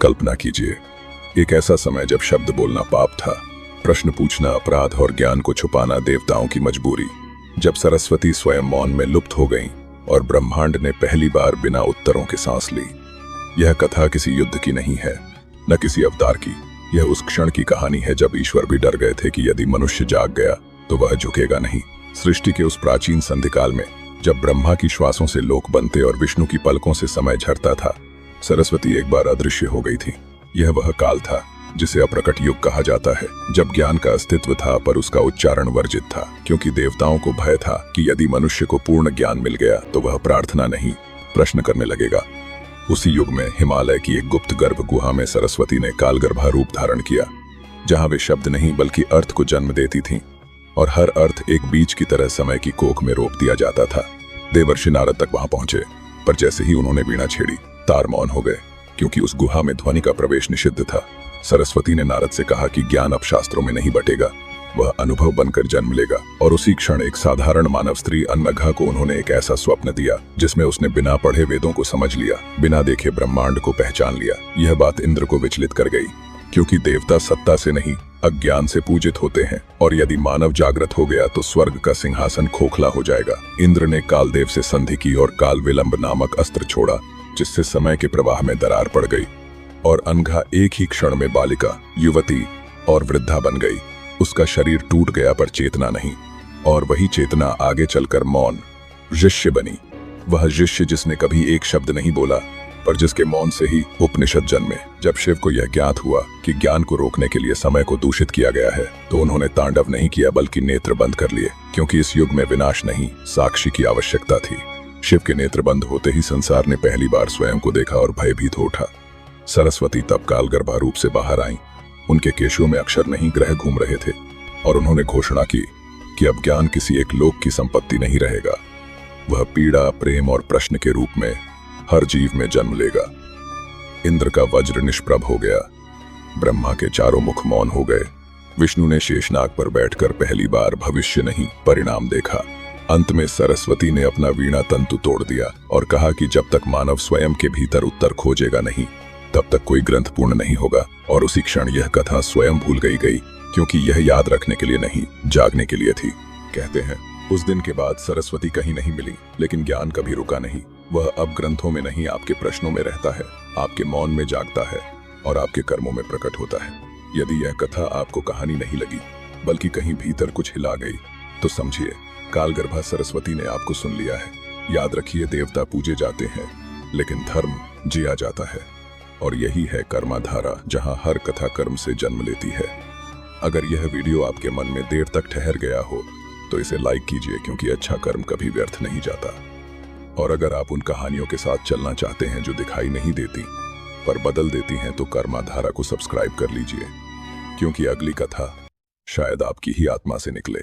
कल्पना कीजिए, एक ऐसा समय जब शब्द बोलना पाप था, प्रश्न पूछना अपराध और ज्ञान को छुपाना देवताओं की मजबूरी। जब सरस्वती स्वयं मौन में लुप्त हो गईं और ब्रह्मांड ने पहली बार बिना उत्तरों के सांस ली। यह कथा किसी युद्ध की नहीं है, न किसी अवतार की। यह उस क्षण की कहानी है जब ईश्वर भी डर गए थे कि यदि मनुष्य जाग गया तो वह झुकेगा नहीं। सृष्टि के उस प्राचीन संधिकाल में, जब ब्रह्मा की श्वासों से लोक बनते और विष्णु की पलकों से समय झरता था, सरस्वती एक बार अदृश्य हो गई थी। यह वह काल था जिसे अप्रकट युग कहा जाता है, जब ज्ञान का अस्तित्व था पर उसका उच्चारण वर्जित था, क्योंकि देवताओं को भय था कि यदि मनुष्य को पूर्ण ज्ञान मिल गया तो वह प्रार्थना नहीं, प्रश्न करने लगेगा। उसी युग में हिमालय की एक गुप्त गर्भ गुहा में सरस्वती ने कालगर्भा रूप धारण किया, जहां वे शब्द नहीं बल्कि अर्थ को जन्म देती थीं, और हर अर्थ एक बीज की तरह समय की कोख में रोप दिया जाता था। देवर्षि नारद तक वहां पहुंचे, पर जैसे ही उन्होंने वीणा छेड़ी, तार मौन हो गए, क्योंकि उस गुहा में ध्वनि का प्रवेश निषिद्ध था। सरस्वती ने नारद से कहा कि ज्ञान अब शास्त्रों में नहीं बटेगा, वह अनुभव बनकर जन्म लेगा। और उसी क्षण एक साधारण मानव स्त्री अनघा को उन्होंने एक ऐसा स्वप्न दिया जिसमें उसने बिना पढ़े वेदों को समझ लिया, बिना देखे ब्रह्मांड को पहचान लिया। यह बात इंद्र को विचलित कर गई, क्योंकि देवता सत्ता से नहीं अज्ञान से पूजित होते हैं, और यदि मानव जागृत हो गया तो स्वर्ग का सिंहासन खोखला हो जाएगा। इंद्र ने कालदेव से संधि की और काल विलंब नामक अस्त्र छोड़ा, जिससे समय के प्रवाह में दरार पड़ गई, और अनघा एक ही क्षण में बालिका, युवती और वृद्धा बन गई। उसका शरीर टूट गया पर चेतना नहीं, और वही चेतना आगे चलकर मौन ऋष्य बनी। वह ऋष्य जिसने कभी एक शब्द नहीं बोला, पर जिसके मौन से ही उपनिषद जन्मे। जब शिव को यह ज्ञात हुआ कि ज्ञान को रोकने के लिए समय को दूषित किया गया है, तो उन्होंने तांडव नहीं किया बल्कि नेत्र बंद कर लिए, क्योंकि इस युग में विनाश नहीं, साक्षी की आवश्यकता थी। शिव के नेत्र बंद होते ही संसार ने पहली बार स्वयं को देखा और भयभीत हो उठा। सरस्वती तब कालगर्भा रूप से बाहर आईं। उनके केशों में अक्षर नहीं ग्रह घूम रहे थे, और उन्होंने घोषणा की कि अब ज्ञान किसी एक लोक की संपत्ति नहीं रहेगा। वह पीड़ा, प्रेम और प्रश्न के रूप में हर जीव में जन्म लेगा। इंद्र का वज्र निष्प्रभ हो गया, ब्रह्मा के चारों मुख मौन हो गए, विष्णु ने शेषनाग पर बैठकर पहली बार भविष्य नहीं परिणाम देखा। अंत में सरस्वती ने अपना वीणा तंतु तोड़ दिया और कहा कि जब तक मानव स्वयं के भीतर उत्तर खोजेगा नहीं, तब तक कोई ग्रंथ पूर्ण नहीं होगा। और उसी क्षण यह कथा स्वयं भूल गई, क्योंकि यह याद रखने के लिए नहीं, जागने के लिए थी। कहते हैं उस दिन के बाद सरस्वती कहीं नहीं मिली, लेकिन ज्ञान कभी रुका नहीं। वह अब ग्रंथों में नहीं, आपके प्रश्नों में रहता है, आपके मौन में जागता है और आपके कर्मों में प्रकट होता है। यदि यह कथा आपको कहानी नहीं लगी बल्कि कहीं भीतर कुछ हिला गई, तो समझिए कालगर्भा सरस्वती ने आपको सुन लिया है। याद रखिए, देवता पूजे जाते हैं लेकिन धर्म जिया जाता है, और यही है कर्माधारा, जहां हर कथा कर्म से जन्म लेती है। अगर यह वीडियो आपके मन में देर तक ठहर गया हो तो इसे लाइक कीजिए, क्योंकि अच्छा कर्म कभी व्यर्थ नहीं जाता। और अगर आप उन कहानियों के साथ चलना चाहते हैं जो दिखाई नहीं देती पर बदल देती हैं, तो कर्माधारा को सब्सक्राइब कर लीजिए, क्योंकि अगली कथा शायद आपकी ही आत्मा से निकले।